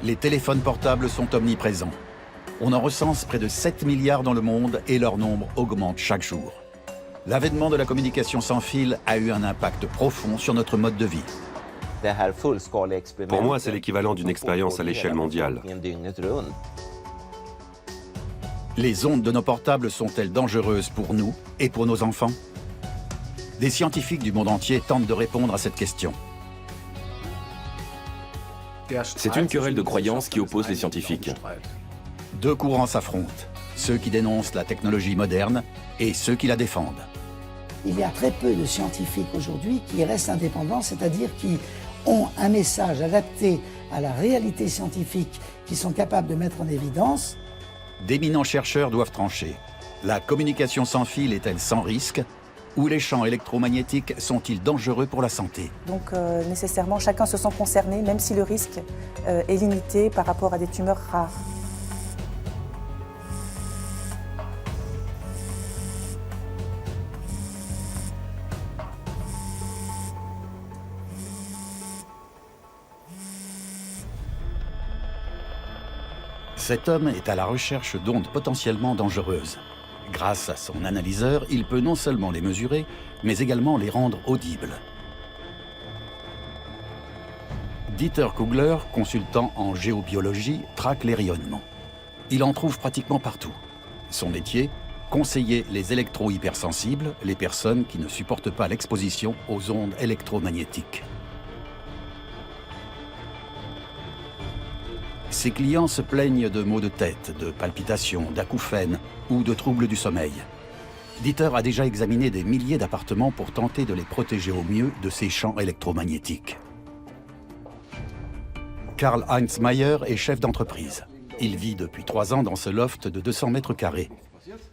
Les téléphones portables sont omniprésents. On en recense près de 7 milliards dans le monde et leur nombre augmente chaque jour. L'avènement de la communication sans fil a eu un impact profond sur notre mode de vie. Pour moi, c'est l'équivalent d'une expérience à l'échelle mondiale. Les ondes de nos portables sont-elles dangereuses pour nous et pour nos enfants? Des scientifiques du monde entier tentent de répondre à cette question. C'est une querelle de croyances qui oppose les scientifiques. Deux courants s'affrontent, ceux qui dénoncent la technologie moderne et ceux qui la défendent. Il y a très peu de scientifiques aujourd'hui qui restent indépendants, c'est-à-dire qui ont un message adapté à la réalité scientifique, qui sont capables de mettre en évidence. D'éminents chercheurs doivent trancher. La communication sans fil est-elle sans risque? Ou les champs électromagnétiques sont-ils dangereux pour la santé? Donc nécessairement, chacun se sent concerné, même si le risque est limité par rapport à des tumeurs rares. Cet homme est à la recherche d'ondes potentiellement dangereuses. Grâce à son analyseur, il peut non seulement les mesurer, mais également les rendre audibles. Dieter Kugler, consultant en géobiologie, traque les rayonnements. Il en trouve pratiquement partout. Son métier, conseiller les électro-hypersensibles, les personnes qui ne supportent pas l'exposition aux ondes électromagnétiques. Ses clients se plaignent de maux de tête, de palpitations, d'acouphènes ou de troubles du sommeil. Dieter a déjà examiné des milliers d'appartements pour tenter de les protéger au mieux de ces champs électromagnétiques. Karl-Heinz Mayer est chef d'entreprise. Il vit depuis 3 ans dans ce loft de 200 mètres carrés.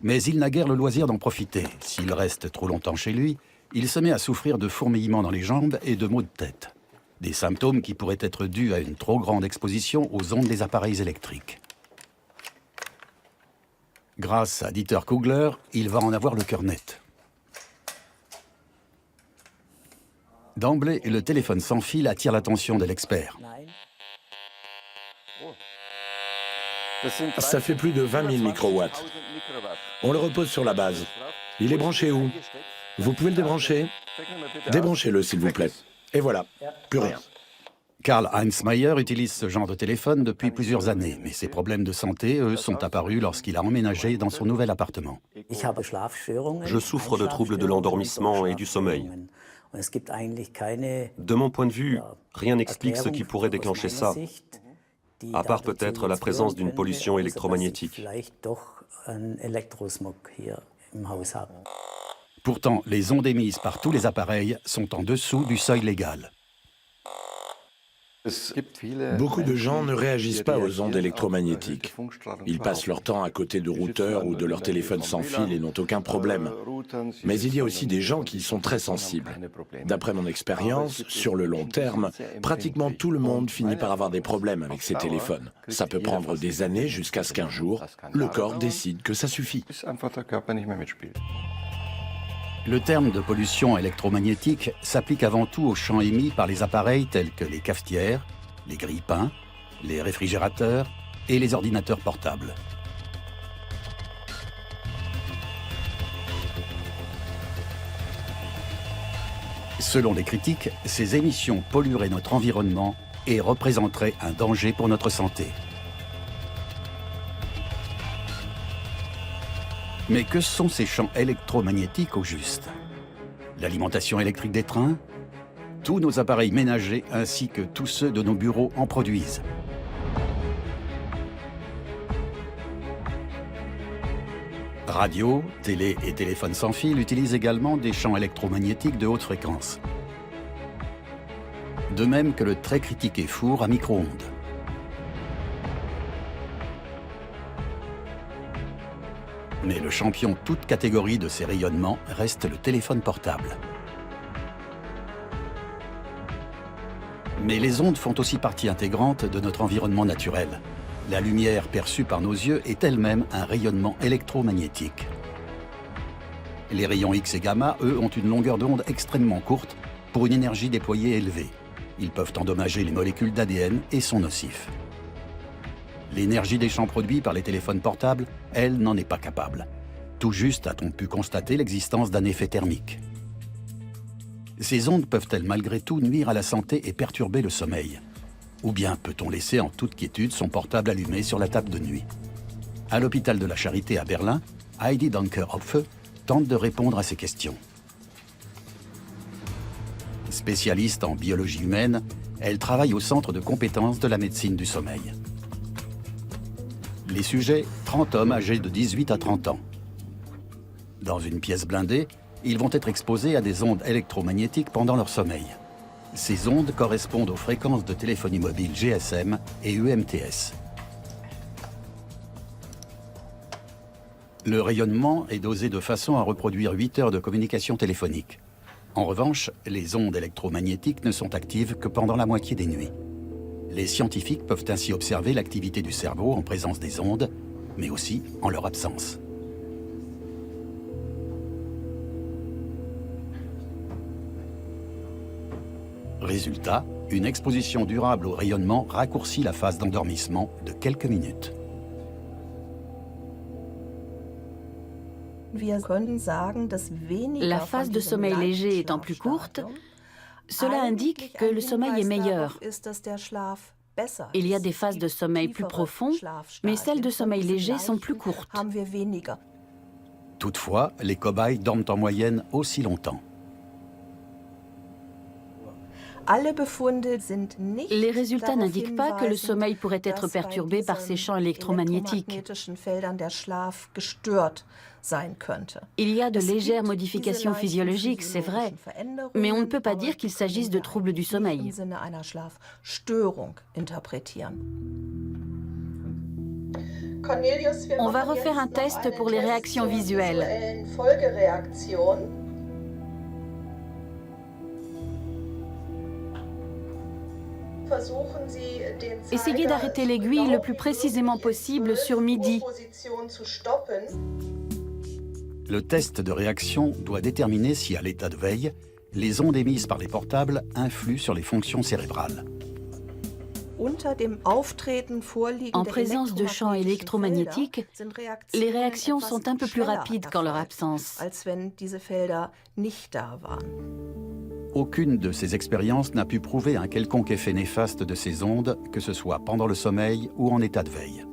Mais il n'a guère le loisir d'en profiter. S'il reste trop longtemps chez lui, il se met à souffrir de fourmillements dans les jambes et de maux de tête. Des symptômes qui pourraient être dus à une trop grande exposition aux ondes des appareils électriques. Grâce à Dieter Kugler, il va en avoir le cœur net. D'emblée, le téléphone sans fil attire l'attention de l'expert. Ça fait plus de 20 000 microwatts. On le repose sur la base. Il est branché où? Vous pouvez le débrancher? Débranchez-le, s'il vous plaît. Et voilà, plus rien. Karl-Heinz Mayer utilise ce genre de téléphone depuis plusieurs années, mais ses problèmes de santé, eux, sont apparus lorsqu'il a emménagé dans son nouvel appartement. Je souffre de troubles de l'endormissement et du sommeil. De mon point de vue, rien n'explique ce qui pourrait déclencher ça, à part peut-être la présence d'une pollution électromagnétique. Pourtant, les ondes émises par tous les appareils sont en dessous du seuil légal. Beaucoup de gens ne réagissent pas aux ondes électromagnétiques. Ils passent leur temps à côté de routeurs ou de leur téléphone sans fil et n'ont aucun problème. Mais il y a aussi des gens qui sont très sensibles. D'après mon expérience, sur le long terme, pratiquement tout le monde finit par avoir des problèmes avec ses téléphones. Ça peut prendre des années jusqu'à ce qu'un jour, le corps décide que ça suffit. Le terme de pollution électromagnétique s'applique avant tout aux champs émis par les appareils tels que les cafetières, les grille-pains, les réfrigérateurs et les ordinateurs portables. Selon les critiques, ces émissions pollueraient notre environnement et représenteraient un danger pour notre santé. Mais que sont ces champs électromagnétiques au juste? L'alimentation électrique des trains? Tous nos appareils ménagers ainsi que tous ceux de nos bureaux en produisent. Radio, télé et téléphone sans fil utilisent également des champs électromagnétiques de haute fréquence. De même que le très critiqué four à micro-ondes. Mais le champion toute catégorie de ces rayonnements reste le téléphone portable. Mais les ondes font aussi partie intégrante de notre environnement naturel. La lumière perçue par nos yeux est elle-même un rayonnement électromagnétique. Les rayons X et gamma, eux, ont une longueur d'onde extrêmement courte pour une énergie déployée élevée. Ils peuvent endommager les molécules d'ADN et sont nocifs. L'énergie des champs produits par les téléphones portables, elle, n'en est pas capable. Tout juste a-t-on pu constater l'existence d'un effet thermique. Ces ondes peuvent-elles malgré tout nuire à la santé et perturber le sommeil? Ou bien peut-on laisser en toute quiétude son portable allumé sur la table de nuit? À l'hôpital de la Charité à Berlin, Heidi Danker-Hopfe tente de répondre à ces questions. Spécialiste en biologie humaine, elle travaille au centre de compétences de la médecine du sommeil. Les sujets, 30 hommes âgés de 18 à 30 ans. Dans une pièce blindée, ils vont être exposés à des ondes électromagnétiques pendant leur sommeil. Ces ondes correspondent aux fréquences de téléphonie mobile GSM et UMTS. Le rayonnement est dosé de façon à reproduire 8 heures de communication téléphonique. En revanche, les ondes électromagnétiques ne sont actives que pendant la moitié des nuits. Les scientifiques peuvent ainsi observer l'activité du cerveau en présence des ondes, mais aussi en leur absence. Résultat, une exposition durable au rayonnement raccourcit la phase d'endormissement de quelques minutes. La phase de sommeil léger étant plus courte, cela indique que le sommeil est meilleur. Il y a des phases de sommeil plus profondes, mais celles de sommeil léger sont plus courtes. Toutefois, les cobayes dorment en moyenne aussi longtemps. Les résultats n'indiquent pas que le sommeil pourrait être perturbé par ces champs électromagnétiques. Il y a de légères modifications physiologiques, c'est vrai, mais on ne peut pas dire qu'il s'agisse de troubles du sommeil. On va refaire un test pour les réactions visuelles. Essayez d'arrêter l'aiguille le plus précisément possible sur midi. Le test de réaction doit déterminer si, à l'état de veille, les ondes émises par les portables influent sur les fonctions cérébrales. En présence de champs électromagnétiques, les réactions sont un peu plus rapides qu'en leur absence. Aucune de ces expériences n'a pu prouver un quelconque effet néfaste de ces ondes, que ce soit pendant le sommeil ou en état de veille.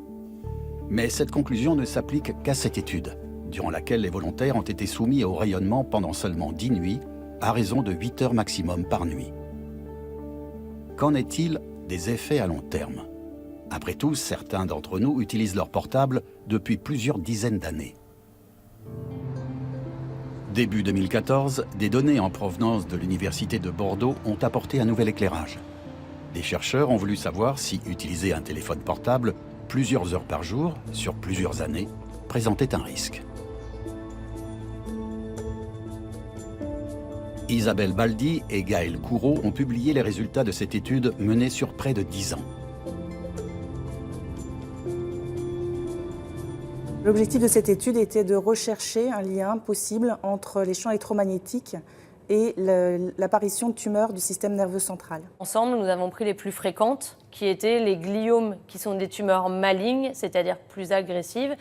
Mais cette conclusion ne s'applique qu'à cette étude, durant laquelle les volontaires ont été soumis au rayonnement pendant seulement 10 nuits, à raison de 8 heures maximum par nuit. Qu'en est-il des effets à long terme? Après tout, certains d'entre nous utilisent leur portable depuis plusieurs dizaines d'années. Début 2014, des données en provenance de l'Université de Bordeaux ont apporté un nouvel éclairage. Des chercheurs ont voulu savoir si utiliser un téléphone portable plusieurs heures par jour, sur plusieurs années, présentait un risque. Isabelle Baldi et Gaël Coureau ont publié les résultats de cette étude menée sur près de 10 ans. L'objectif de cette étude était de rechercher un lien possible entre les champs électromagnétiques et l'apparition de tumeurs du système nerveux central. Ensemble, nous avons pris les plus fréquentes, qui étaient les gliomes, qui sont des tumeurs malignes, c'est-à-dire plus agressives,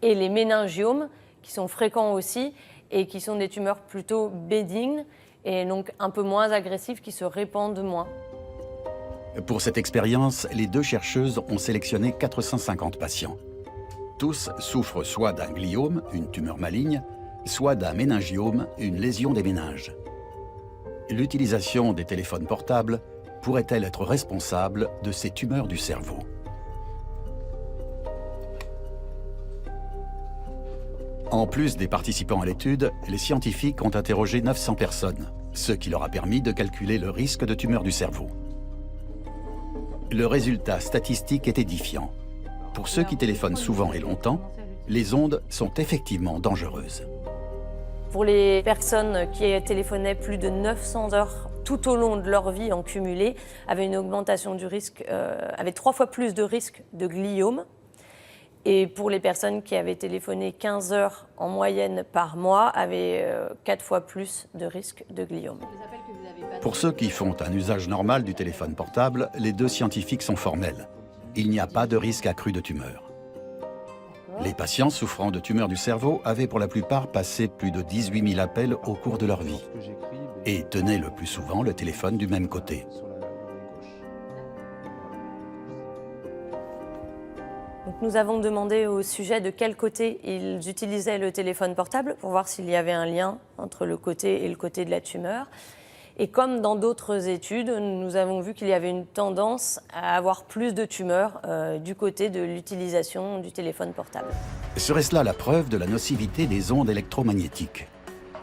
et les méningiomes, qui sont fréquents aussi, et qui sont des tumeurs plutôt bénignes, et donc un peu moins agressives, qui se répandent moins. Pour cette expérience, les deux chercheuses ont sélectionné 450 patients. Tous souffrent soit d'un gliome, une tumeur maligne, soit d'un méningiome, une lésion des méninges. L'utilisation des téléphones portables pourrait-elle être responsable de ces tumeurs du cerveau? En plus des participants à l'étude, les scientifiques ont interrogé 900 personnes, ce qui leur a permis de calculer le risque de tumeur du cerveau. Le résultat statistique est édifiant. Pour ceux qui téléphonent souvent et longtemps, les ondes sont effectivement dangereuses. Pour les personnes qui téléphonaient plus de 900 heures tout au long de leur vie en cumulé, avaient une augmentation du risque, avaient 3 fois plus de risque de gliome. Et pour les personnes qui avaient téléphoné 15 heures en moyenne par mois, avaient 4 fois plus de risque de gliome. Pour ceux qui font un usage normal du téléphone portable, les deux scientifiques sont formels. il n'y a pas de risque accru de tumeur. Les patients souffrant de tumeurs du cerveau avaient pour la plupart passé plus de 18 000 appels au cours de leur vie et tenaient le plus souvent le téléphone du même côté. Donc nous avons demandé au sujet de quel côté ils utilisaient le téléphone portable pour voir s'il y avait un lien entre le côté et le côté de la tumeur. Et comme dans d'autres études, nous avons vu qu'il y avait une tendance à avoir plus de tumeurs du côté de l'utilisation du téléphone portable. Serait cela la preuve de la nocivité des ondes électromagnétiques?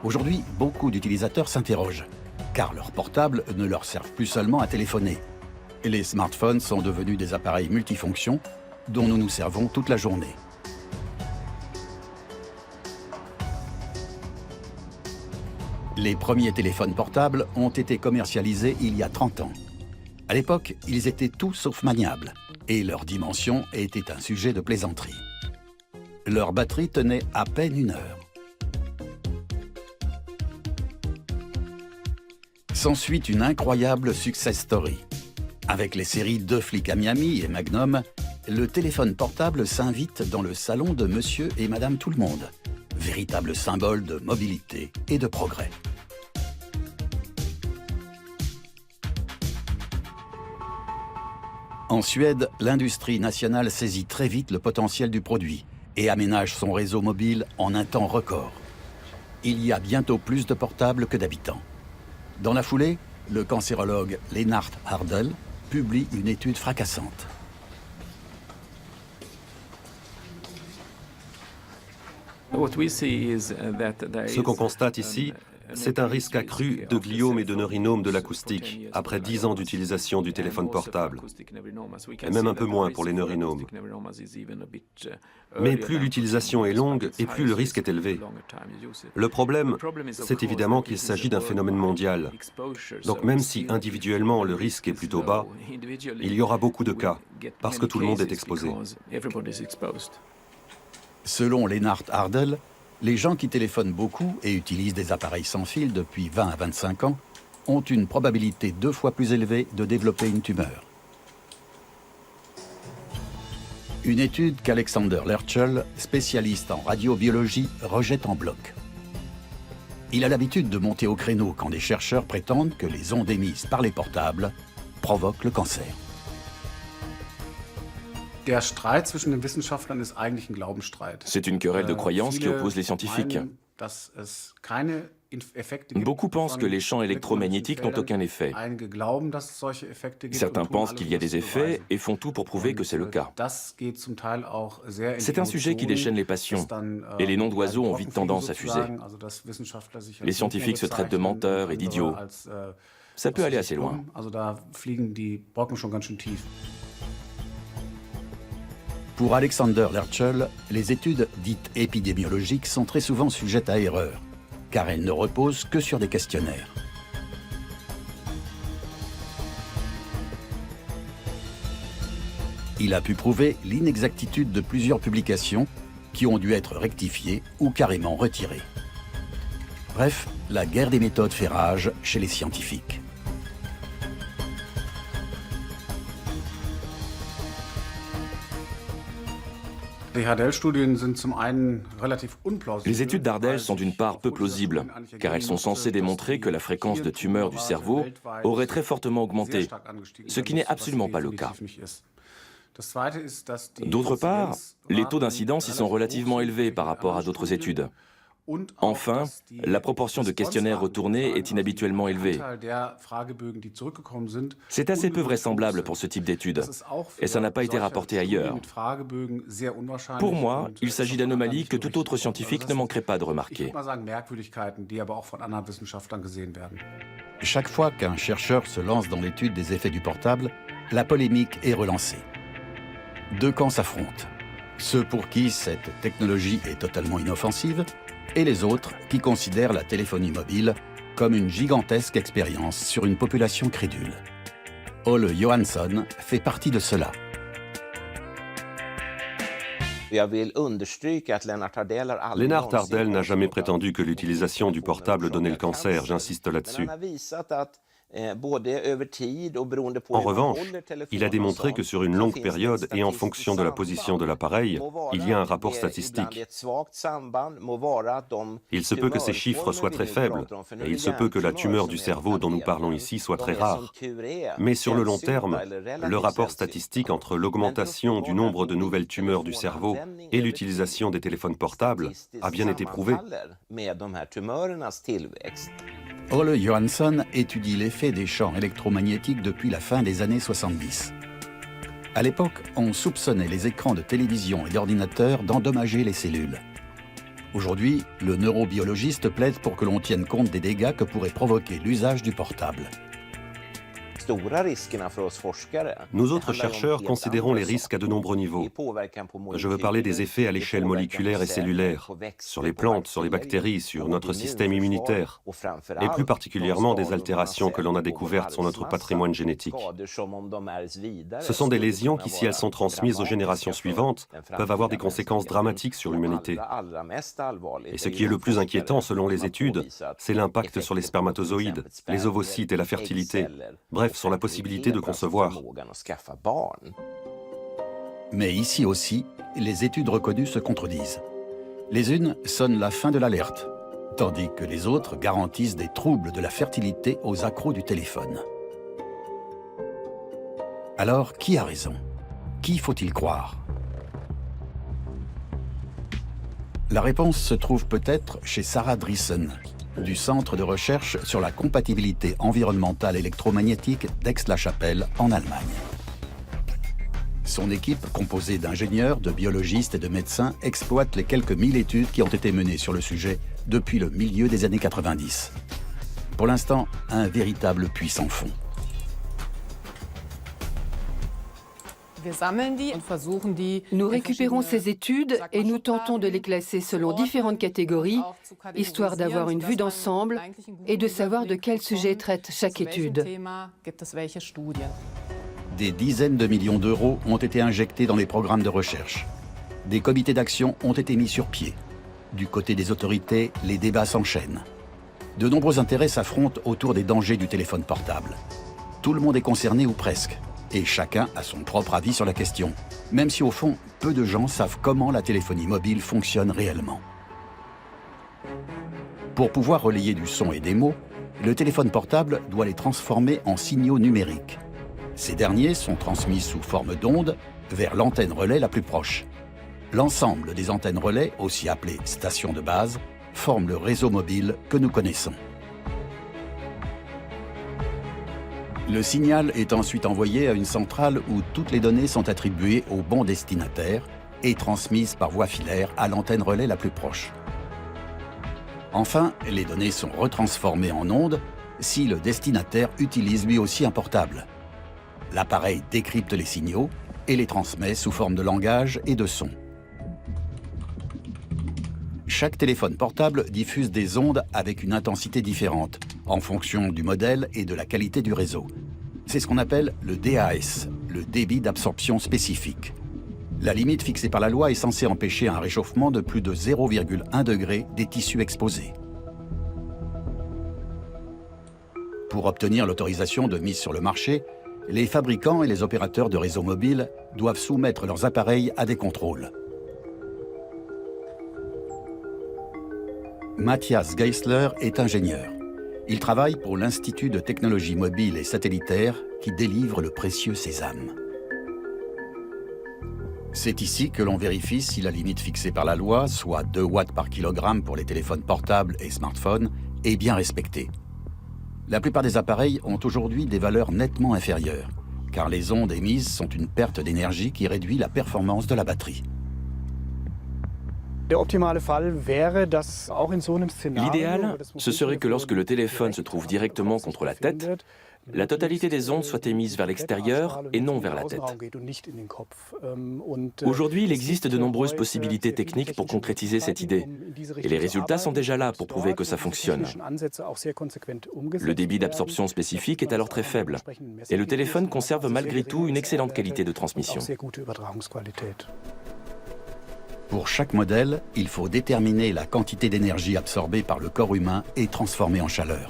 Aujourd'hui, beaucoup d'utilisateurs s'interrogent, car leurs portables ne leur servent plus seulement à téléphoner. Et les smartphones sont devenus des appareils multifonctions dont nous nous servons toute la journée. Les premiers téléphones portables ont été commercialisés il y a 30 ans. À l'époque, ils étaient tout sauf maniables, et leur dimension était un sujet de plaisanterie. Leur batterie tenait à peine 1 heure. S'ensuit une incroyable success story. Avec les séries Deux flics à Miami et Magnum, le téléphone portable s'invite dans le salon de Monsieur et Madame Tout-le-Monde, véritable symbole de mobilité et de progrès. En Suède, l'industrie nationale saisit très vite le potentiel du produit et aménage son réseau mobile en un temps record. Il y a bientôt plus de portables que d'habitants. Dans la foulée, le cancérologue Lennart Hardel publie une étude fracassante. Ce qu'on constate ici, c'est un risque accru de gliome et de neurinome de l'acoustique après 10 ans d'utilisation du téléphone portable, et même un peu moins pour les neurinomes. Mais plus l'utilisation est longue et plus le risque est élevé. Le problème, c'est évidemment qu'il s'agit d'un phénomène mondial. Donc même si individuellement le risque est plutôt bas, il y aura beaucoup de cas, parce que tout le monde est exposé. Selon Lennart Hardel, les gens qui téléphonent beaucoup et utilisent des appareils sans fil depuis 20 à 25 ans ont une probabilité 2 fois plus élevée de développer une tumeur. Une étude qu'Alexander Lerchel, spécialiste en radiobiologie, rejette en bloc. Il a l'habitude de monter au créneau quand des chercheurs prétendent que les ondes émises par les portables provoquent le cancer. C'est une querelle de croyance qui oppose les scientifiques. Beaucoup pensent que les champs électromagnétiques n'ont aucun effet. Certains pensent qu'il y a des effets et font tout pour prouver que c'est le cas. C'est un sujet qui déchaîne les passions, et les noms d'oiseaux ont vite tendance à fuser. Les scientifiques se traitent de menteurs et d'idiots. Ça peut aller assez loin. Pour Alexander Lerchel, les études dites épidémiologiques sont très souvent sujettes à erreur, car elles ne reposent que sur des questionnaires. Il a pu prouver l'inexactitude de plusieurs publications qui ont dû être rectifiées ou carrément retirées. Bref, la guerre des méthodes fait rage chez les scientifiques. Les études d'Hardel sont d'une part peu plausibles, car elles sont censées démontrer que la fréquence de tumeurs du cerveau aurait très fortement augmenté, ce qui n'est absolument pas le cas. D'autre part, les taux d'incidence y sont relativement élevés par rapport à d'autres études. Enfin, la proportion de questionnaires retournés est inhabituellement élevée. C'est assez peu vraisemblable pour ce type d'études, et ça n'a pas été rapporté ailleurs. Pour moi, il s'agit d'anomalies que tout autre scientifique ne manquerait pas de remarquer. Chaque fois qu'un chercheur se lance dans l'étude des effets du portable, la polémique est relancée. Deux camps s'affrontent. Ceux pour qui cette technologie est totalement inoffensive, et les autres qui considèrent la téléphonie mobile comme une gigantesque expérience sur une population crédule. Ole Johansson fait partie de cela. Lennart Hardel n'a jamais prétendu que l'utilisation du portable donnait le cancer, j'insiste là-dessus. En revanche, il a démontré que sur une longue période et en fonction de la position de l'appareil, il y a un rapport statistique. Il se peut que ces chiffres soient très faibles, et il se peut que la tumeur du cerveau dont nous parlons ici soit très rare. Mais sur le long terme, le rapport statistique entre l'augmentation du nombre de nouvelles tumeurs du cerveau et l'utilisation des téléphones portables a bien été prouvé. Ole Johansson étudie l'effet des champs électromagnétiques depuis la fin des années 70. À l'époque, on soupçonnait les écrans de télévision et d'ordinateur d'endommager les cellules. Aujourd'hui, le neurobiologiste plaide pour que l'on tienne compte des dégâts que pourrait provoquer l'usage du portable. Nous autres chercheurs considérons les risques à de nombreux niveaux. Je veux parler des effets à l'échelle moléculaire et cellulaire, sur les plantes, sur les bactéries, sur notre système immunitaire, et plus particulièrement des altérations que l'on a découvertes sur notre patrimoine génétique. Ce sont des lésions qui, si elles sont transmises aux générations suivantes, peuvent avoir des conséquences dramatiques sur l'humanité. Et ce qui est le plus inquiétant selon les études, c'est l'impact sur les spermatozoïdes, les ovocytes et la fertilité. Bref, sur la possibilité de concevoir. Mais ici aussi, les études reconnues se contredisent. Les unes sonnent la fin de l'alerte, tandis que les autres garantissent des troubles de la fertilité aux accros du téléphone. Alors, qui a raison? Qui faut-il croire? La réponse se trouve peut-être chez Sarah Driessen, du Centre de recherche sur la compatibilité environnementale électromagnétique d'Aix-la-Chapelle, en Allemagne. Son équipe, composée d'ingénieurs, de biologistes et de médecins, exploite les quelques 1000 études qui ont été menées sur le sujet depuis le milieu des années 90. Pour l'instant, un véritable puits sans fond. Nous récupérons ces études et nous tentons de les classer selon différentes catégories, histoire d'avoir une vue d'ensemble et de savoir de quel sujet traite chaque étude. Des dizaines de millions d'euros ont été injectés dans les programmes de recherche. Des comités d'action ont été mis sur pied. Du côté des autorités, les débats s'enchaînent. De nombreux intérêts s'affrontent autour des dangers du téléphone portable. Tout le monde est concerné ou presque. Et chacun a son propre avis sur la question, même si au fond, peu de gens savent comment la téléphonie mobile fonctionne réellement. Pour pouvoir relayer du son et des mots, le téléphone portable doit les transformer en signaux numériques. Ces derniers sont transmis sous forme d'ondes vers l'antenne relais la plus proche. L'ensemble des antennes relais, aussi appelées stations de base, forment le réseau mobile que nous connaissons. Le signal est ensuite envoyé à une centrale où toutes les données sont attribuées au bon destinataire et transmises par voie filaire à l'antenne relais la plus proche. Enfin, les données sont retransformées en ondes si le destinataire utilise lui aussi un portable. L'appareil décrypte les signaux et les transmet sous forme de langage et de son. Chaque téléphone portable diffuse des ondes avec une intensité différente, en fonction du modèle et de la qualité du réseau. C'est ce qu'on appelle le DAS, le débit d'absorption spécifique. La limite fixée par la loi est censée empêcher un réchauffement de plus de 0,1 degré des tissus exposés. Pour obtenir l'autorisation de mise sur le marché, les fabricants et les opérateurs de réseaux mobiles doivent soumettre leurs appareils à des contrôles. Matthias Geisler est ingénieur. Il travaille pour l'Institut de technologie mobile et satellitaire qui délivre le précieux sésame. C'est ici que l'on vérifie si la limite fixée par la loi, soit 2 watts par kilogramme pour les téléphones portables et smartphones, est bien respectée. La plupart des appareils ont aujourd'hui des valeurs nettement inférieures, car les ondes émises sont une perte d'énergie qui réduit la performance de la batterie. L'idéal, ce serait que lorsque le téléphone se trouve directement contre la tête, la totalité des ondes soit émise vers l'extérieur et non vers la tête. Aujourd'hui, il existe de nombreuses possibilités techniques pour concrétiser cette idée. Et les résultats sont déjà là pour prouver que ça fonctionne. Le débit d'absorption spécifique est alors très faible. Et le téléphone conserve malgré tout une excellente qualité de transmission. Pour chaque modèle, il faut déterminer la quantité d'énergie absorbée par le corps humain et transformée en chaleur.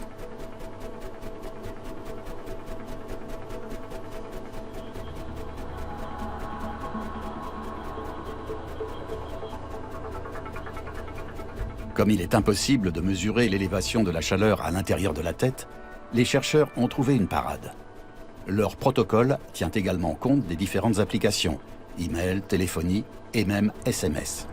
Comme il est impossible de mesurer l'élévation de la chaleur à l'intérieur de la tête, les chercheurs ont trouvé une parade. Leur protocole tient également compte des différentes applications, email, téléphonie et même SMS.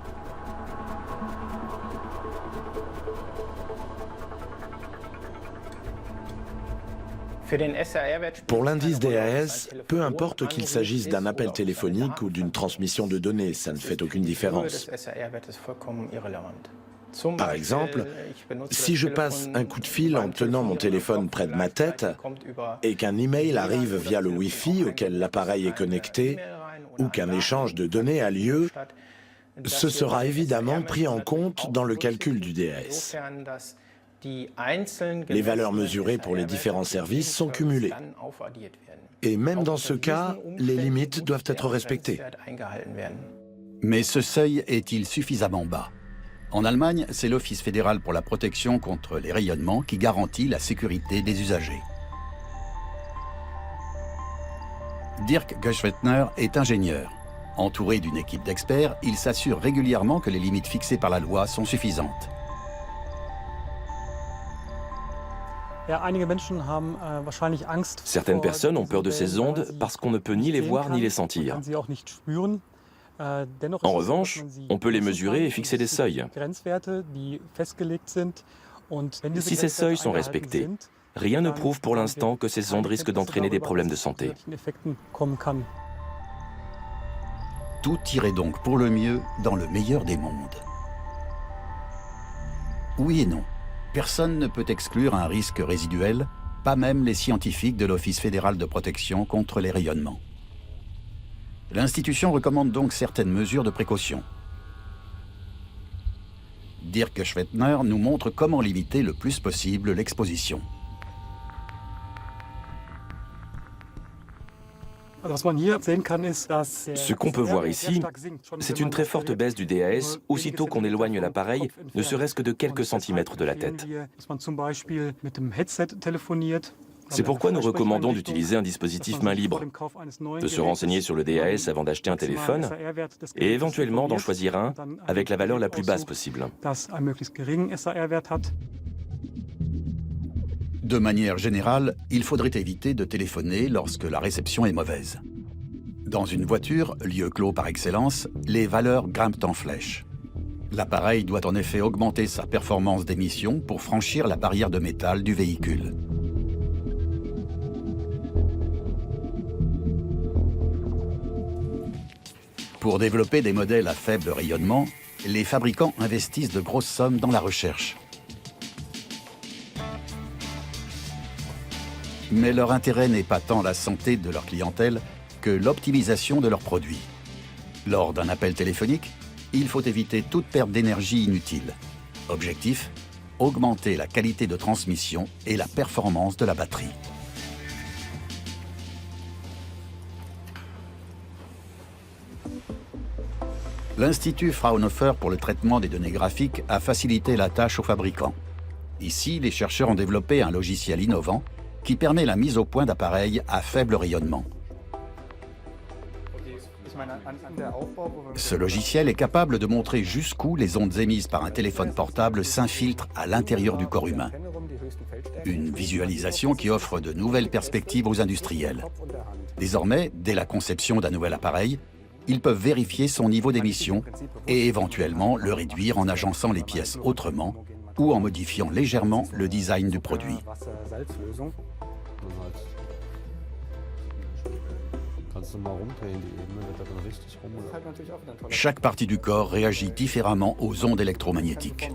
Pour l'indice DAS, peu importe qu'il s'agisse d'un appel téléphonique ou d'une transmission de données, ça ne fait aucune différence. Par exemple, si je passe un coup de fil en tenant mon téléphone près de ma tête et qu'un email arrive via le Wi-Fi auquel l'appareil est connecté ou qu'un échange de données a lieu, ce sera évidemment pris en compte dans le calcul du DAS. Les valeurs mesurées pour les différents services sont cumulées. Et même dans ce cas, les limites doivent être respectées. Mais ce seuil est-il suffisamment bas? En Allemagne, c'est l'Office fédéral pour la protection contre les rayonnements qui garantit la sécurité des usagers. Dirk Geschwetner est ingénieur. Entouré d'une équipe d'experts, il s'assure régulièrement que les limites fixées par la loi sont suffisantes. Certaines personnes ont peur de ces ondes parce qu'on ne peut ni les voir ni les sentir. En revanche, on peut les mesurer et fixer des seuils. Si ces seuils sont respectés, rien ne prouve pour l'instant que ces ondes risquent d'entraîner des problèmes de santé. Tout irait donc pour le mieux dans le meilleur des mondes. Oui et non. Personne ne peut exclure un risque résiduel, pas même les scientifiques de l'Office fédéral de protection contre les rayonnements. L'institution recommande donc certaines mesures de précaution. Dirk Geschwetner nous montre comment limiter le plus possible l'exposition. Ce qu'on peut voir ici, c'est une très forte baisse du DAS aussitôt qu'on éloigne l'appareil, ne serait-ce que de quelques centimètres de la tête. C'est pourquoi nous recommandons d'utiliser un dispositif main libre, de se renseigner sur le DAS avant d'acheter un téléphone et éventuellement d'en choisir un avec la valeur la plus basse possible. De manière générale, il faudrait éviter de téléphoner lorsque la réception est mauvaise. Dans une voiture, lieu clos par excellence, les valeurs grimpent en flèche. L'appareil doit en effet augmenter sa performance d'émission pour franchir la barrière de métal du véhicule. Pour développer des modèles à faible rayonnement, les fabricants investissent de grosses sommes dans la recherche. Mais leur intérêt n'est pas tant la santé de leur clientèle que l'optimisation de leurs produits. Lors d'un appel téléphonique, il faut éviter toute perte d'énergie inutile. Objectif, augmenter la qualité de transmission et la performance de la batterie. L'Institut Fraunhofer pour le traitement des données graphiques a facilité la tâche aux fabricants. Ici, les chercheurs ont développé un logiciel innovant qui permet la mise au point d'appareils à faible rayonnement. Ce logiciel est capable de montrer jusqu'où les ondes émises par un téléphone portable s'infiltrent à l'intérieur du corps humain. Une visualisation qui offre de nouvelles perspectives aux industriels. Désormais, dès la conception d'un nouvel appareil, ils peuvent vérifier son niveau d'émission et éventuellement le réduire en agençant les pièces autrement ou en modifiant légèrement le design du produit. Chaque partie du corps réagit différemment aux ondes électromagnétiques.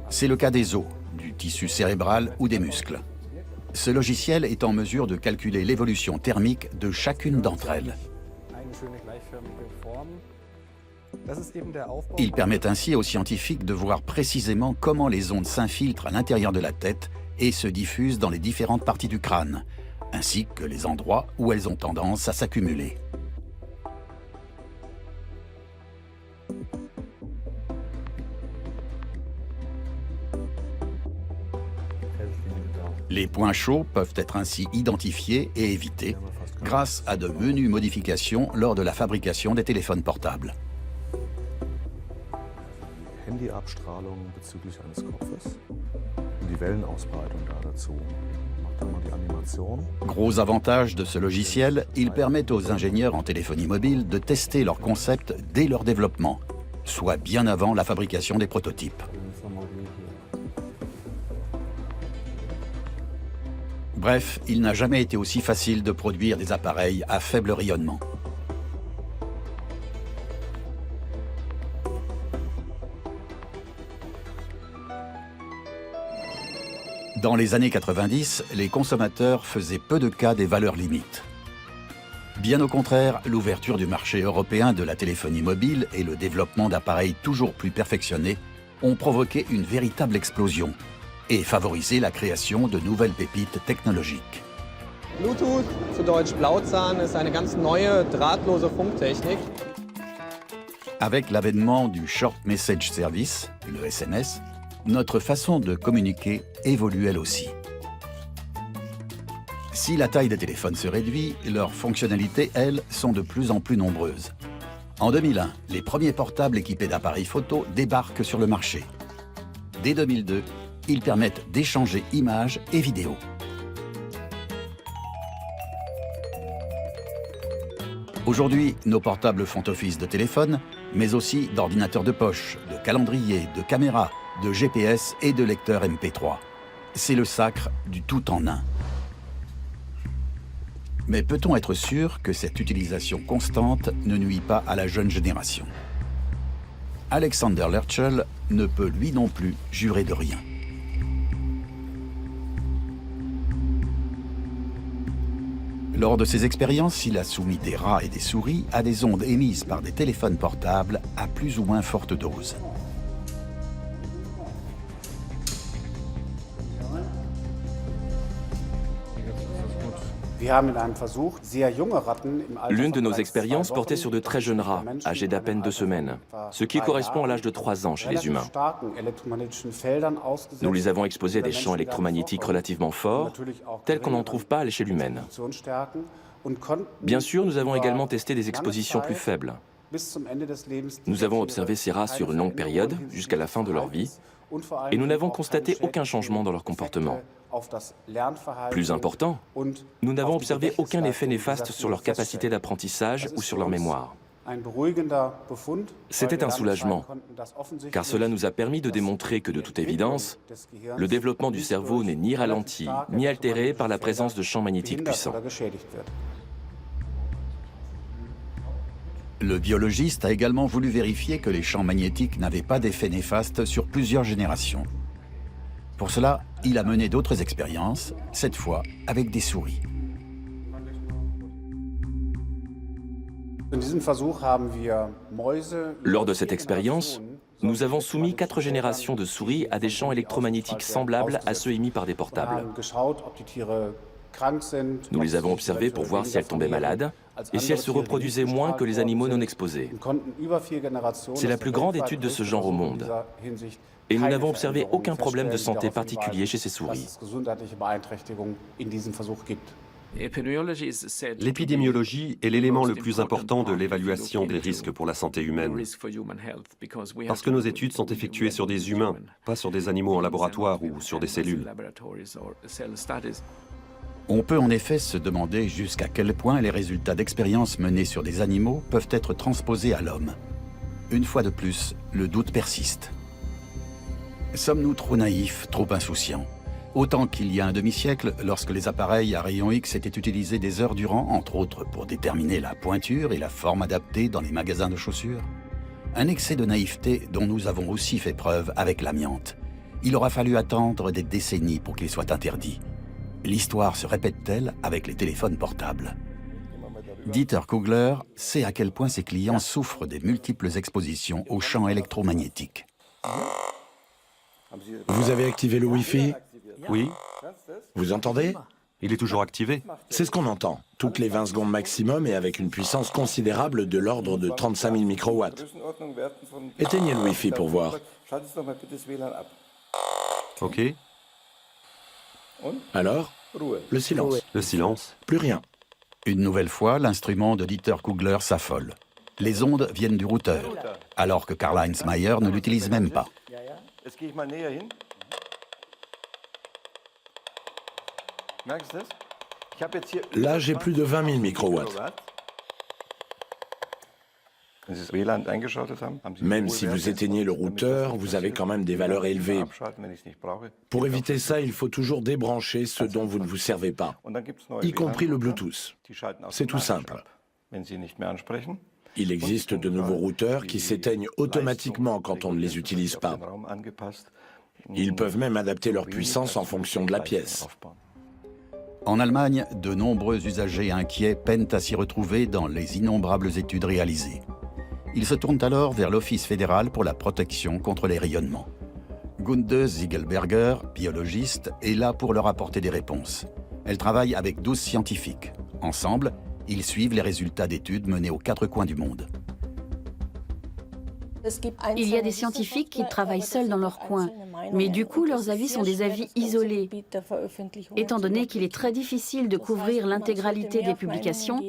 C'est le cas des os, du tissu cérébral ou des muscles. Ce logiciel est en mesure de calculer l'évolution thermique de chacune d'entre elles. Il permet ainsi aux scientifiques de voir précisément comment les ondes s'infiltrent à l'intérieur de la tête et se diffusent dans les différentes parties du crâne, ainsi que les endroits où elles ont tendance à s'accumuler. Les points chauds peuvent être ainsi identifiés et évités grâce à de menues modifications lors de la fabrication des téléphones portables. Handyabstrahlung bezüglich eines Kopfes und die Wellenausbreitung da dazu. Macht dann mal die Animation. Gros avantage de ce logiciel, il permet aux ingénieurs en téléphonie mobile de tester leur concept dès leur développement, soit bien avant la fabrication des prototypes. Bref, il n'a jamais été aussi facile de produire des appareils à faible rayonnement. Dans les années 90, les consommateurs faisaient peu de cas des valeurs limites. Bien au contraire, l'ouverture du marché européen de la téléphonie mobile et le développement d'appareils toujours plus perfectionnés ont provoqué une véritable explosion et favorisé la création de nouvelles pépites technologiques. Bluetooth, zu Deutsch Blautzahn, ist eine ganz neue drahtlose Funktechnik. Avec l'avènement du Short Message Service, le SMS, notre façon de communiquer évolue elle aussi. Si la taille des téléphones se réduit, leurs fonctionnalités, elles, sont de plus en plus nombreuses. En 2001, les premiers portables équipés d'appareils photo débarquent sur le marché. Dès 2002, ils permettent d'échanger images et vidéos. Aujourd'hui, nos portables font office de téléphone, mais aussi d'ordinateurs de poche, de calendrier, de caméra, de GPS et de lecteur MP3. C'est le sacre du tout en un. Mais peut-on être sûr que cette utilisation constante ne nuit pas à la jeune génération? Alexander Lerchel ne peut lui non plus jurer de rien. Lors de ses expériences, il a soumis des rats et des souris à des ondes émises par des téléphones portables à plus ou moins forte dose. L'une de nos expériences portait sur de très jeunes rats, âgés d'à peine 2 semaines, ce qui correspond à l'âge de 3 ans chez les humains. Nous les avons exposés à des champs électromagnétiques relativement forts, tels qu'on n'en trouve pas à l'échelle humaine. Bien sûr, nous avons également testé des expositions plus faibles. Nous avons observé ces rats sur une longue période, jusqu'à la fin de leur vie, et nous n'avons constaté aucun changement dans leur comportement. Plus important, nous n'avons observé aucun effet néfaste sur leur capacité d'apprentissage ou sur leur mémoire. C'était un soulagement, car cela nous a permis de démontrer que, de toute évidence, le développement du cerveau n'est ni ralenti, ni altéré par la présence de champs magnétiques puissants. Le biologiste a également voulu vérifier que les champs magnétiques n'avaient pas d'effet néfaste sur plusieurs générations. Pour cela, il a mené d'autres expériences, cette fois avec des souris. Lors de cette expérience, nous avons soumis 4 générations de souris à des champs électromagnétiques semblables à ceux émis par des portables. Nous les avons observées pour voir si elles tombaient malades et si elles se reproduisaient moins que les animaux non exposés. C'est la plus grande étude de ce genre au monde. Et nous n'avons observé aucun problème de santé particulier chez ces souris. L'épidémiologie est l'élément le plus important de l'évaluation des risques pour la santé humaine. Parce que nos études sont effectuées sur des humains, pas sur des animaux en laboratoire ou sur des cellules. On peut en effet se demander jusqu'à quel point les résultats d'expériences menées sur des animaux peuvent être transposés à l'homme. Une fois de plus, le doute persiste. Sommes-nous trop naïfs, trop insouciants? Autant qu'il y a un demi-siècle, lorsque les appareils à rayons X étaient utilisés des heures durant, entre autres pour déterminer la pointure et la forme adaptée dans les magasins de chaussures. Un excès de naïveté dont nous avons aussi fait preuve avec l'amiante. Il aura fallu attendre des décennies pour qu'il soit interdit. L'histoire se répète-t-elle avec les téléphones portables? Dieter Kugler sait à quel point ses clients souffrent des multiples expositions aux champs électromagnétiques. Vous avez activé le Wi-Fi? Oui. Vous entendez? Il est toujours activé. C'est ce qu'on entend, toutes les 20 secondes maximum et avec une puissance considérable de l'ordre de 35 000 microwatts. Éteignez le Wi-Fi pour voir. OK. Alors? Le silence. Le silence. Plus rien. Une nouvelle fois, l'instrument de Dieter Kugler s'affole. Les ondes viennent du routeur, alors que Karl-Heinz Mayer ne l'utilise même pas. Là, j'ai plus de 20 000 microwatts. Même si vous éteignez le routeur, vous avez quand même des valeurs élevées. Pour éviter ça, il faut toujours débrancher ce dont vous ne vous servez pas, y compris le Bluetooth. C'est tout simple. Il existe de nouveaux routeurs qui s'éteignent automatiquement quand on ne les utilise pas. Ils peuvent même adapter leur puissance en fonction de la pièce. En Allemagne, de nombreux usagers inquiets peinent à s'y retrouver dans les innombrables études réalisées. Ils se tournent alors vers l'Office fédéral pour la protection contre les rayonnements. Gunde Ziegelberger, biologiste, est là pour leur apporter des réponses. Elle travaille avec 12 scientifiques. Ensemble, ils suivent les résultats d'études menées aux 4 coins du monde. Il y a des scientifiques qui travaillent seuls dans leur coin, mais du coup leurs avis sont des avis isolés. Étant donné qu'il est très difficile de couvrir l'intégralité des publications,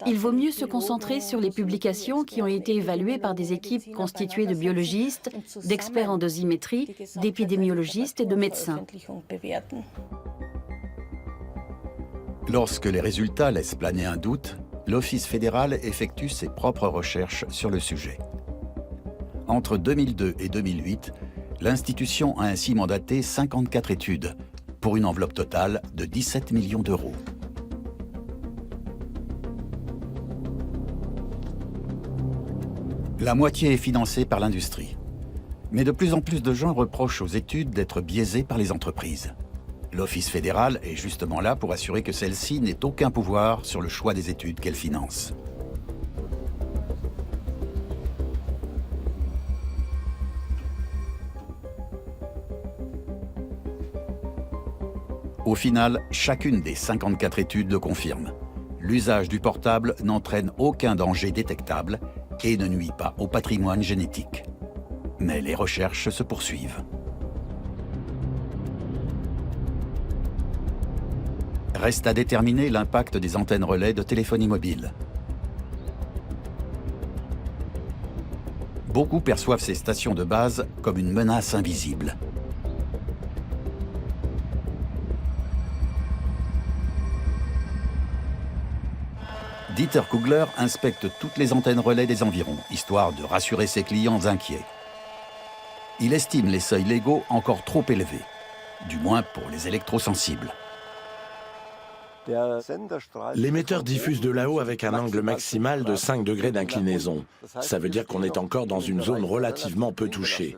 il vaut mieux se concentrer sur les publications qui ont été évaluées par des équipes constituées de biologistes, d'experts en dosimétrie, d'épidémiologistes et de médecins. Lorsque les résultats laissent planer un doute, l'Office fédéral effectue ses propres recherches sur le sujet. Entre 2002 et 2008, l'institution a ainsi mandaté 54 études, pour une enveloppe totale de 17 millions d'euros. La moitié est financée par l'industrie. Mais de plus en plus de gens reprochent aux études d'être biaisées par les entreprises. L'Office fédéral est justement là pour assurer que celle-ci n'ait aucun pouvoir sur le choix des études qu'elle finance. Au final, chacune des 54 études le confirme. L'usage du portable n'entraîne aucun danger détectable et ne nuit pas au patrimoine génétique. Mais les recherches se poursuivent. Reste à déterminer l'impact des antennes relais de téléphonie mobile. Beaucoup perçoivent ces stations de base comme une menace invisible. Dieter Kugler inspecte toutes les antennes relais des environs, histoire de rassurer ses clients inquiets. Il estime les seuils légaux encore trop élevés, du moins pour les électrosensibles. L'émetteur diffuse de là-haut avec un angle maximal de 5 degrés d'inclinaison. Ça veut dire qu'on est encore dans une zone relativement peu touchée.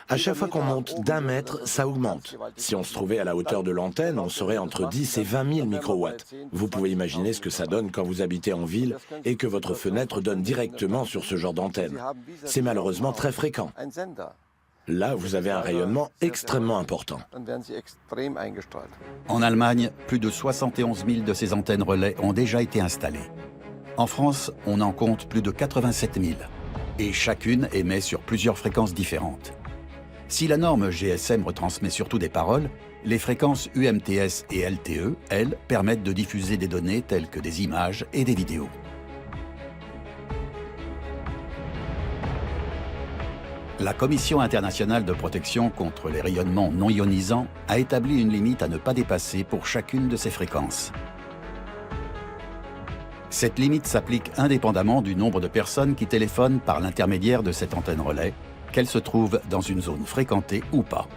À chaque fois qu'on monte d'1 mètre, ça augmente. Si on se trouvait à la hauteur de l'antenne, on serait entre 10 et 20 000 microwatts. Vous pouvez imaginer ce que ça donne quand vous habitez en ville et que votre fenêtre donne directement sur ce genre d'antenne. C'est malheureusement très fréquent. Là, vous avez un rayonnement extrêmement important. En Allemagne, plus de 71 000 de ces antennes relais ont déjà été installées. En France, on en compte plus de 87 000. Et chacune émet sur plusieurs fréquences différentes. Si la norme GSM retransmet surtout des paroles, les fréquences UMTS et LTE, elles, permettent de diffuser des données telles que des images et des vidéos. La Commission internationale de protection contre les rayonnements non ionisants a établi une limite à ne pas dépasser pour chacune de ces fréquences. Cette limite s'applique indépendamment du nombre de personnes qui téléphonent par l'intermédiaire de cette antenne relais, qu'elle se trouve dans une zone fréquentée ou pas.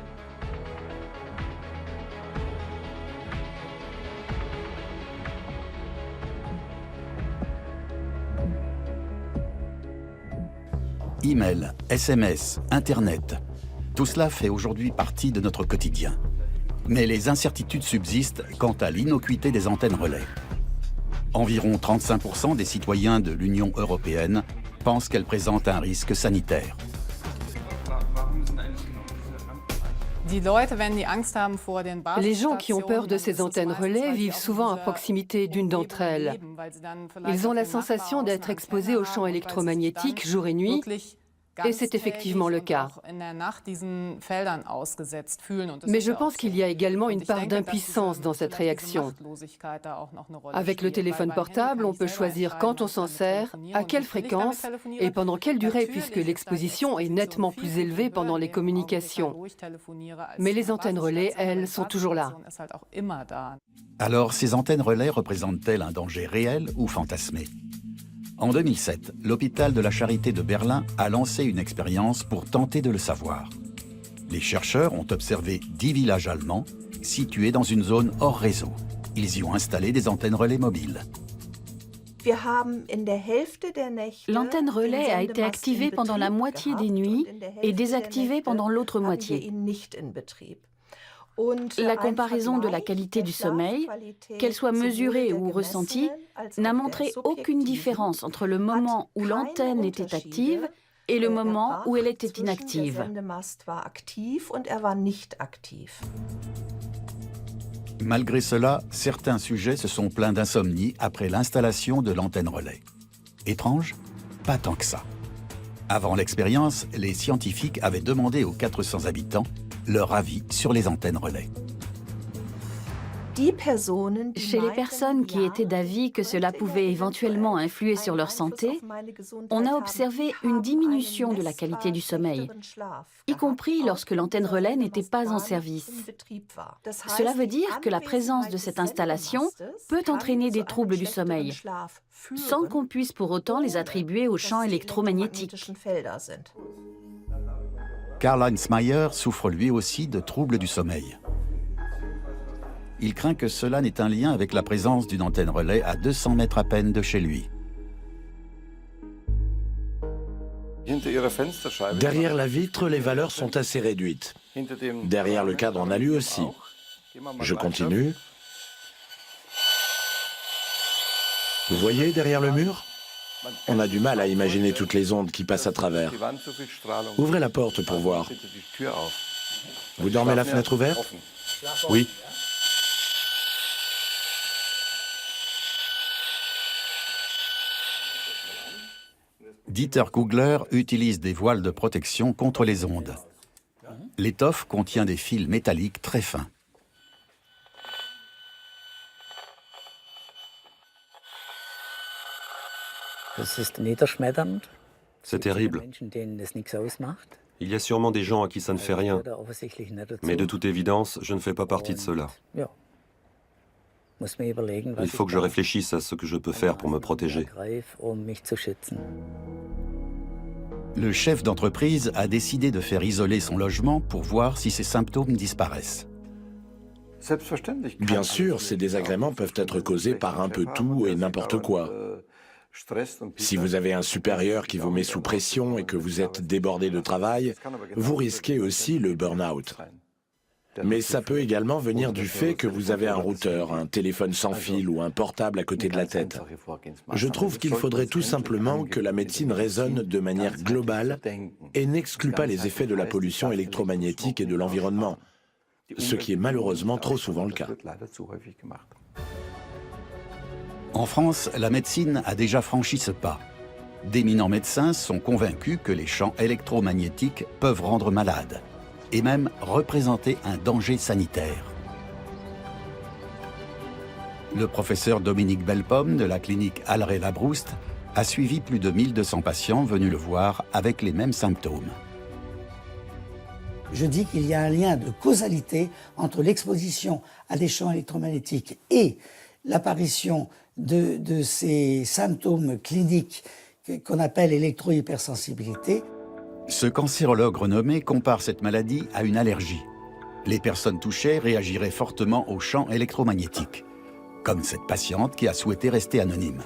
Email, SMS, Internet, tout cela fait aujourd'hui partie de notre quotidien. Mais les incertitudes subsistent quant à l'innocuité des antennes relais. Environ 35% des citoyens de l'Union européenne pensent qu'elles présentent un risque sanitaire. Les gens qui ont peur de ces antennes relais vivent souvent à proximité d'une d'entre elles. Ils ont la sensation d'être exposés aux champs électromagnétiques jour et nuit Et c'est effectivement le cas. Mais je pense qu'il y a également une part d'impuissance dans cette réaction. Avec le téléphone portable, on peut choisir quand on s'en sert, à quelle fréquence et pendant quelle durée, puisque l'exposition est nettement plus élevée pendant les communications. Mais les antennes relais, elles, sont toujours là. Alors, ces antennes relais représentent-elles un danger réel ou fantasmé? En 2007, l'hôpital de la Charité de Berlin a lancé une expérience pour tenter de le savoir. Les chercheurs ont observé 10 villages allemands situés dans une zone hors réseau. Ils y ont installé des antennes relais mobiles. L'antenne relais a été activée pendant la moitié des nuits et désactivée pendant l'autre moitié. La comparaison de la qualité du sommeil, qu'elle soit mesurée ou ressentie, n'a montré aucune différence entre le moment où l'antenne était active et le moment où elle était inactive. Malgré cela, certains sujets se sont plaints d'insomnie après l'installation de l'antenne relais. Étrange? Pas tant que ça. Avant l'expérience, les scientifiques avaient demandé aux 400 habitants leur avis sur les antennes relais. Chez les personnes qui étaient d'avis que cela pouvait éventuellement influer sur leur santé, on a observé une diminution de la qualité du sommeil, y compris lorsque l'antenne relais n'était pas en service. Cela veut dire que la présence de cette installation peut entraîner des troubles du sommeil, sans qu'on puisse pour autant les attribuer au champ électromagnétique. Karl-Heinz Mayer souffre lui aussi de troubles du sommeil. Il craint que cela n'ait un lien avec la présence d'une antenne relais à 200 mètres à peine de chez lui. Derrière la vitre, les valeurs sont assez réduites. Derrière le cadre en alu aussi. Je continue. Vous voyez derrière le mur? On a du mal à imaginer toutes les ondes qui passent à travers. Ouvrez la porte pour voir. Vous dormez la fenêtre ouverte? Oui. Dieter Kugler utilise des voiles de protection contre les ondes. L'étoffe contient des fils métalliques très fins. C'est terrible. Il y a sûrement des gens à qui ça ne fait rien. Mais de toute évidence, je ne fais pas partie de cela. Il faut que je réfléchisse à ce que je peux faire pour me protéger. Le chef d'entreprise a décidé de faire isoler son logement pour voir si ses symptômes disparaissent. Bien sûr, ces désagréments peuvent être causés par un peu tout et n'importe quoi. Si vous avez un supérieur qui vous met sous pression et que vous êtes débordé de travail, vous risquez aussi le burn-out. Mais ça peut également venir du fait que vous avez un routeur, un téléphone sans fil ou un portable à côté de la tête. Je trouve qu'il faudrait tout simplement que la médecine raisonne de manière globale et n'exclue pas les effets de la pollution électromagnétique et de l'environnement, ce qui est malheureusement trop souvent le cas. En France, la médecine a déjà franchi ce pas. D'éminents médecins sont convaincus que les champs électromagnétiques peuvent rendre malade et même représenter un danger sanitaire. Le professeur Dominique Bellepomme de la clinique Alray-Labrouste a suivi plus de 1200 patients venus le voir avec les mêmes symptômes. Je dis qu'il y a un lien de causalité entre l'exposition à des champs électromagnétiques et l'apparition de ces symptômes cliniques qu'on appelle électro-hypersensibilité. Ce cancérologue renommé compare cette maladie à une allergie. Les personnes touchées réagiraient fortement aux champs électromagnétiques, comme cette patiente qui a souhaité rester anonyme.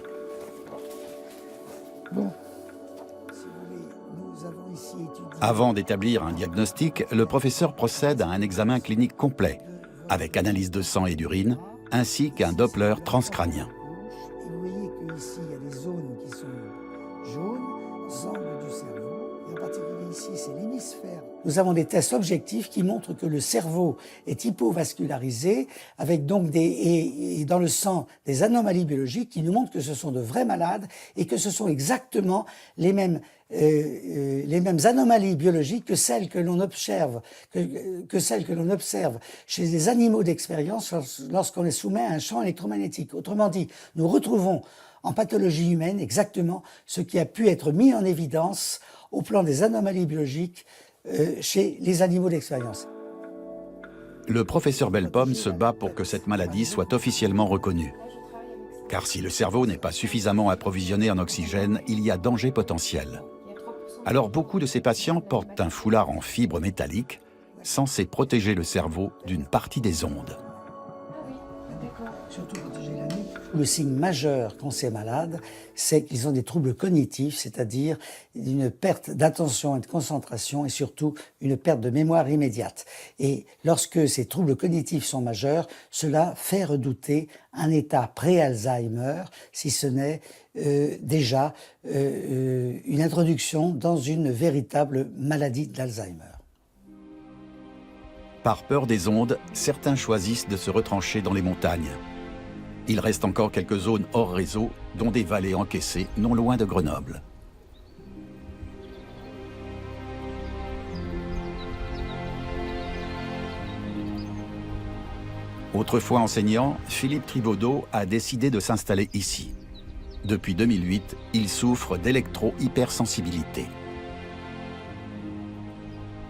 Avant d'établir un diagnostic, le professeur procède à un examen clinique complet, avec analyse de sang et d'urine, ainsi qu'un Doppler transcrânien. Et vous voyez qu'ici, il y a des zones qui sont jaunes, angles du cerveau, et en particulier ici, c'est l'hémisphère Nous avons des tests objectifs qui montrent que le cerveau est hypovascularisé, avec donc et dans le sang des anomalies biologiques qui nous montrent que ce sont de vrais malades et que ce sont exactement les mêmes anomalies biologiques que celles que l'on observe, que celles que l'on observe chez les animaux d'expérience lorsqu'on les soumet à un champ électromagnétique. Autrement dit, nous retrouvons en pathologie humaine exactement ce qui a pu être mis en évidence au plan des anomalies biologiques chez les animaux d'expérience. Le professeur Bellepomme se bat pour que cette maladie soit officiellement reconnue. Car si le cerveau n'est pas suffisamment approvisionné en oxygène, il y a danger potentiel. Alors beaucoup de ces patients portent un foulard en fibre métallique, censé protéger le cerveau d'une partie des ondes. Surtout protéger la nuque. Le signe majeur quand c'est malade, c'est qu'ils ont des troubles cognitifs, c'est-à-dire une perte d'attention et de concentration et surtout une perte de mémoire immédiate. Et lorsque ces troubles cognitifs sont majeurs, cela fait redouter un état pré-Alzheimer, si ce n'est déjà une introduction dans une véritable maladie d'Alzheimer. Par peur des ondes, certains choisissent de se retrancher dans les montagnes. Il reste encore quelques zones hors réseau, dont des vallées encaissées non loin de Grenoble. Autrefois enseignant, Philippe Tribaudot a décidé de s'installer ici. Depuis 2008, il souffre d'électro-hypersensibilité.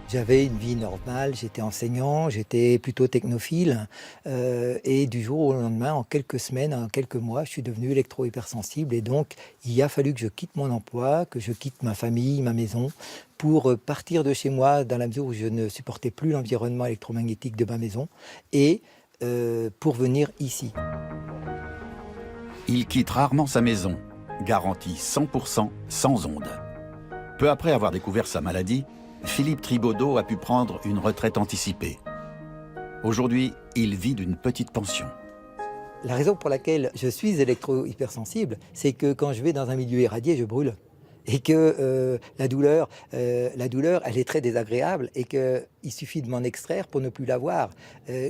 J'avais une vie normale, j'étais enseignant, j'étais plutôt technophile et du jour au lendemain, en quelques semaines, en quelques mois, je suis devenu électro-hypersensible et donc il a fallu que je quitte mon emploi, que je quitte ma famille, ma maison pour partir de chez moi dans la mesure où je ne supportais plus l'environnement électromagnétique de ma maison et pour venir ici. Il quitte rarement sa maison, garantie 100% sans ondes. Peu après avoir découvert sa maladie, Philippe Tribaudot a pu prendre une retraite anticipée. Aujourd'hui, il vit d'une petite pension. La raison pour laquelle je suis électro-hypersensible, c'est que quand je vais dans un milieu irradié, je brûle. Et que la douleur, elle est très désagréable et qu'il suffit de m'en extraire pour ne plus la voir.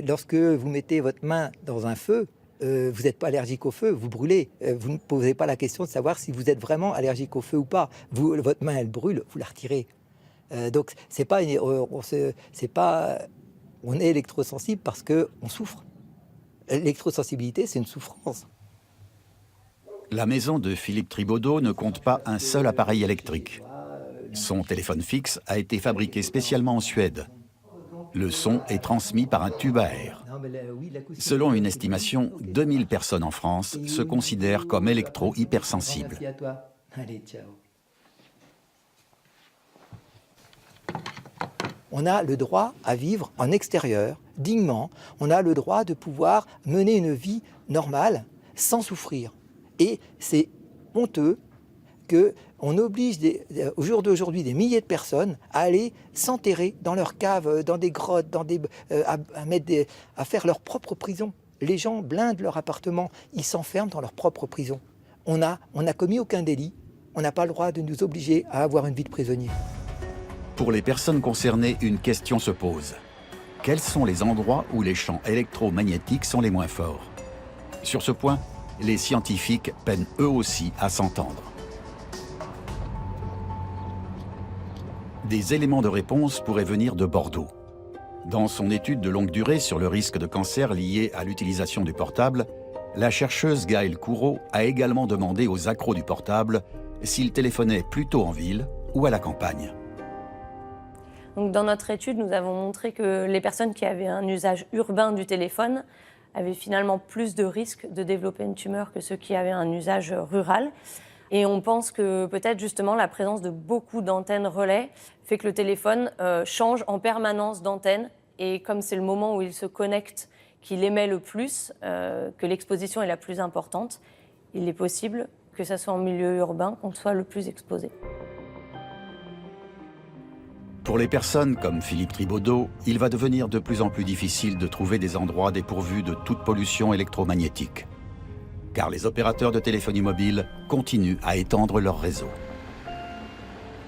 Lorsque vous mettez votre main dans un feu, vous n'êtes pas allergique au feu, vous brûlez. Vous ne posez pas la question de savoir si vous êtes vraiment allergique au feu ou pas. Votre main, elle brûle, vous la retirez. Donc, on est électrosensible parce qu'on souffre. L'électrosensibilité, c'est une souffrance. La maison de Philippe Tribaudot ne compte pas un seul appareil électrique. Son téléphone fixe a été fabriqué spécialement en Suède. Le son est transmis par un tube à air. Selon une estimation, 2000 personnes en France se considèrent comme électro-hypersensibles. Allez, ciao. On a le droit à vivre en extérieur, dignement. On a le droit de pouvoir mener une vie normale, sans souffrir. Et c'est honteux qu'on oblige au jour d'aujourd'hui des milliers de personnes à aller s'enterrer dans leurs caves, dans des grottes, à faire leur propre prison. Les gens blindent leur appartement, ils s'enferment dans leur propre prison. On n'a commis aucun délit, on n'a pas le droit de nous obliger à avoir une vie de prisonnier. Pour les personnes concernées, une question se pose. Quels sont les endroits où les champs électromagnétiques sont les moins forts? Sur ce point, les scientifiques peinent eux aussi à s'entendre. Des éléments de réponse pourraient venir de Bordeaux. Dans son étude de longue durée sur le risque de cancer lié à l'utilisation du portable, la chercheuse Gaëlle Coureau a également demandé aux accros du portable s'ils téléphonaient plutôt en ville ou à la campagne. Donc, dans notre étude, nous avons montré que les personnes qui avaient un usage urbain du téléphone avaient finalement plus de risques de développer une tumeur que ceux qui avaient un usage rural. Et on pense que peut-être justement la présence de beaucoup d'antennes relais fait que le téléphone change en permanence d'antenne. Et comme c'est le moment où il se connecte qu'il émet le plus, que l'exposition est la plus importante, il est possible que ce soit en milieu urbain qu'on soit le plus exposé. Pour les personnes comme Philippe Tribaudot, il va devenir de plus en plus difficile de trouver des endroits dépourvus de toute pollution électromagnétique. Car les opérateurs de téléphonie mobile continuent à étendre leur réseau.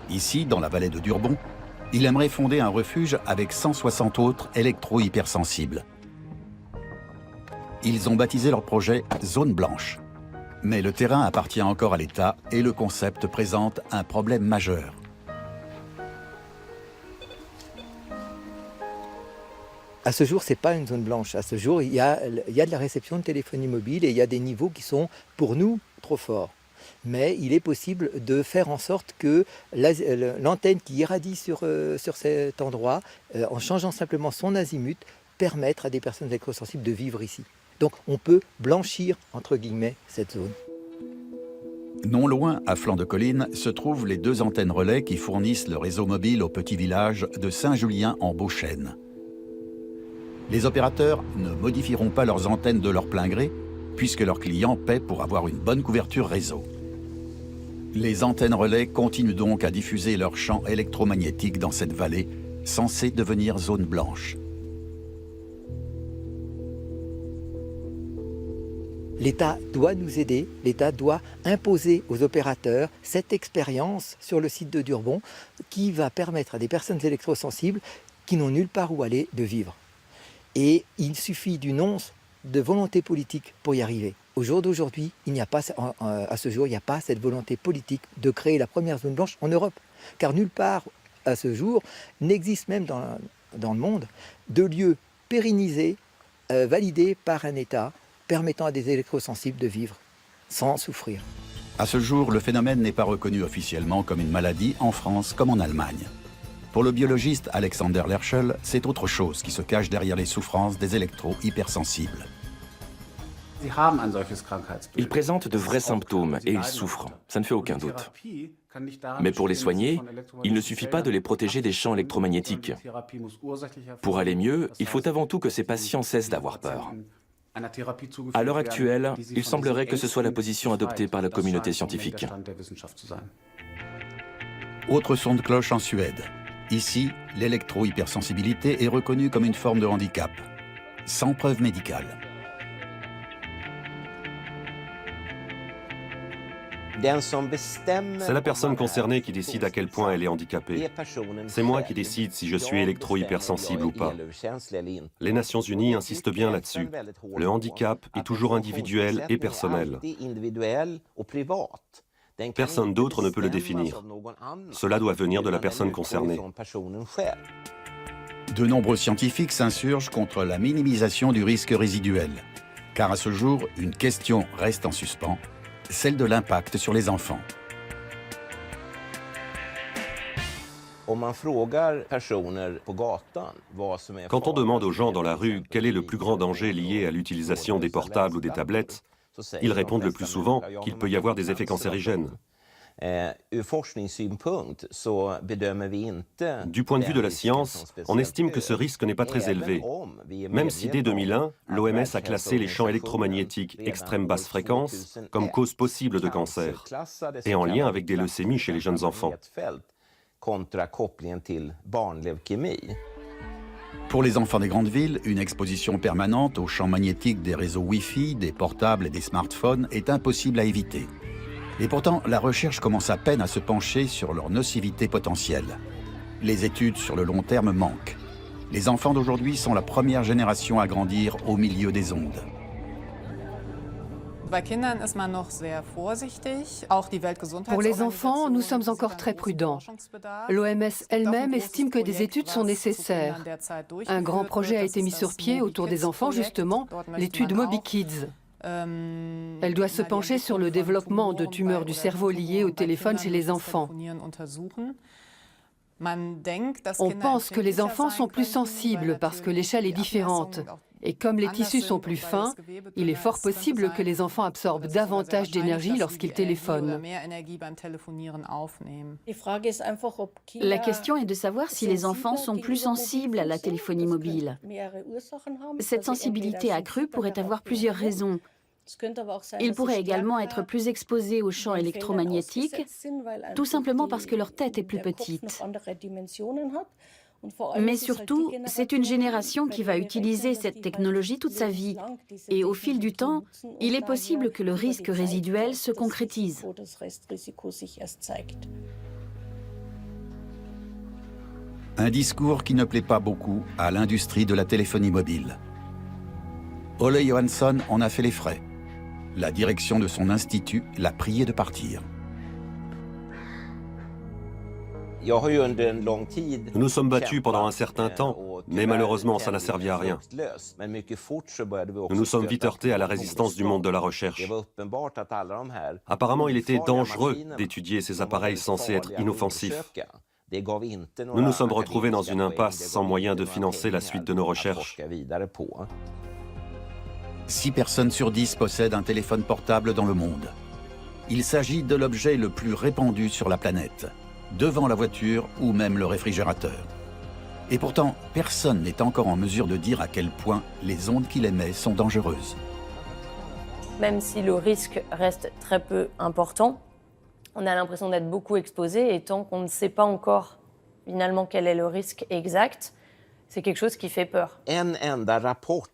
Ici, dans la vallée de Durbon, Il aimerait fonder un refuge avec 160 autres électro-hypersensibles. Ils ont baptisé leur projet Zone Blanche. Mais le terrain appartient encore à l'État et le concept présente un problème majeur. À ce jour, ce n'est pas une zone blanche. À ce jour, il y a de la réception de téléphonie mobile et il y a des niveaux qui sont, pour nous, trop forts. Mais il est possible de faire en sorte que l'antenne qui irradie sur cet endroit, en changeant simplement son azimut, permettre à des personnes électrosensibles de vivre ici. Donc on peut blanchir, entre guillemets, cette zone. Non loin, à flanc de colline, se trouvent les 2 antennes relais qui fournissent le réseau mobile au petit village de Saint-Julien-en-Beauchêne. Les opérateurs ne modifieront pas leurs antennes de leur plein gré, puisque leurs clients paient pour avoir une bonne couverture réseau. Les antennes relais continuent donc à diffuser leur champ électromagnétique dans cette vallée, censée devenir zone blanche. L'État doit nous aider, l'État doit imposer aux opérateurs cette expérience sur le site de Durbon qui va permettre à des personnes électrosensibles qui n'ont nulle part où aller de vivre. Et il suffit d'une once de volonté politique pour y arriver. Au jour d'aujourd'hui, à ce jour, il n'y a pas cette volonté politique de créer la première zone blanche en Europe. Car nulle part, à ce jour, n'existe même dans le monde de lieu pérennisé, validé par un État, permettant à des électrosensibles de vivre sans souffrir. À ce jour, le phénomène n'est pas reconnu officiellement comme une maladie en France comme en Allemagne. Pour le biologiste Alexander Lerchel, c'est autre chose qui se cache derrière les souffrances des électro-hypersensibles. Ils présentent de vrais symptômes et ils souffrent, ça ne fait aucun doute. Mais pour les soigner, il ne suffit pas de les protéger des champs électromagnétiques. Pour aller mieux, il faut avant tout que ces patients cessent d'avoir peur. À l'heure actuelle, il semblerait que ce soit la position adoptée par la communauté scientifique. Autre son de cloche en Suède. Ici, l'électro-hypersensibilité est reconnue comme une forme de handicap, sans preuve médicale. C'est la personne concernée qui décide à quel point elle est handicapée. C'est moi qui décide si je suis électro-hypersensible ou pas. Les Nations Unies insistent bien là-dessus. Le handicap est toujours individuel et personnel. Personne d'autre ne peut le définir. Cela doit venir de la personne concernée. De nombreux scientifiques s'insurgent contre la minimisation du risque résiduel. Car à ce jour, une question reste en suspens, celle de l'impact sur les enfants. Quand on demande aux gens dans la rue quel est le plus grand danger lié à l'utilisation des portables ou des tablettes, ils répondent le plus souvent qu'il peut y avoir des effets cancérigènes. Du point de vue de la science, on estime que ce risque n'est pas très élevé, même si dès 2001, l'OMS a classé les champs électromagnétiques extrême basse fréquence comme cause possible de cancer, et en lien avec des leucémies chez les jeunes enfants. Pour les enfants des grandes villes, une exposition permanente aux champs magnétiques des réseaux Wi-Fi, des portables et des smartphones est impossible à éviter. Et pourtant, la recherche commence à peine à se pencher sur leur nocivité potentielle. Les études sur le long terme manquent. Les enfants d'aujourd'hui sont la première génération à grandir au milieu des ondes. Pour les enfants, nous sommes encore très prudents. L'OMS elle-même estime que des études sont nécessaires. Un grand projet a été mis sur pied autour des enfants, justement, l'étude Moby Kids. Elle doit se pencher sur le développement de tumeurs du cerveau liées au téléphone chez les enfants. On pense que les enfants sont plus sensibles parce que l'échelle est différente. Et comme les tissus sont plus fins, il est fort possible que les enfants absorbent davantage d'énergie lorsqu'ils téléphonent. La question est de savoir si les enfants sont plus sensibles à la téléphonie mobile. Cette sensibilité accrue pourrait avoir plusieurs raisons. Ils pourraient également être plus exposés aux champs électromagnétiques, tout simplement parce que leur tête est plus petite. Mais surtout, c'est une génération qui va utiliser cette technologie toute sa vie. Et au fil du temps, il est possible que le risque résiduel se concrétise. Un discours qui ne plaît pas beaucoup à l'industrie de la téléphonie mobile. Ole Johansson en a fait les frais. La direction de son institut l'a prié de partir. Nous nous sommes battus pendant un certain temps, mais malheureusement, ça n'a servi à rien. Nous nous sommes vite heurtés à la résistance du monde de la recherche. Apparemment, il était dangereux d'étudier ces appareils censés être inoffensifs. Nous nous sommes retrouvés dans une impasse sans moyen de financer la suite de nos recherches. 6 personnes sur 10 possèdent un téléphone portable dans le monde. Il s'agit de l'objet le plus répandu sur la planète, devant la voiture ou même le réfrigérateur. Et pourtant, personne n'est encore en mesure de dire à quel point les ondes qu'il émet sont dangereuses. Même si le risque reste très peu important, on a l'impression d'être beaucoup exposé, et tant qu'on ne sait pas encore finalement quel est le risque exact, c'est quelque chose qui fait peur.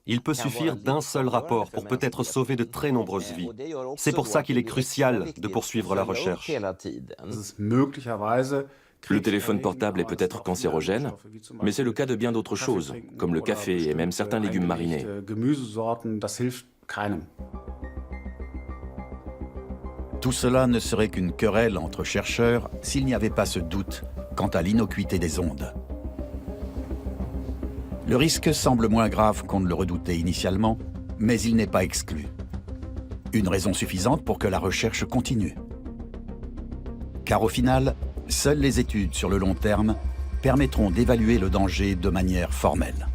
Il peut suffire d'un seul rapport pour peut-être sauver de très nombreuses vies. C'est pour ça qu'il est crucial de poursuivre la recherche. Le téléphone portable est peut-être cancérogène, mais c'est le cas de bien d'autres choses, comme le café et même certains légumes marinés. Tout cela ne serait qu'une querelle entre chercheurs s'il n'y avait pas ce doute quant à l'innocuité des ondes. Le risque semble moins grave qu'on ne le redoutait initialement, mais il n'est pas exclu. Une raison suffisante pour que la recherche continue. Car au final, seules les études sur le long terme permettront d'évaluer le danger de manière formelle.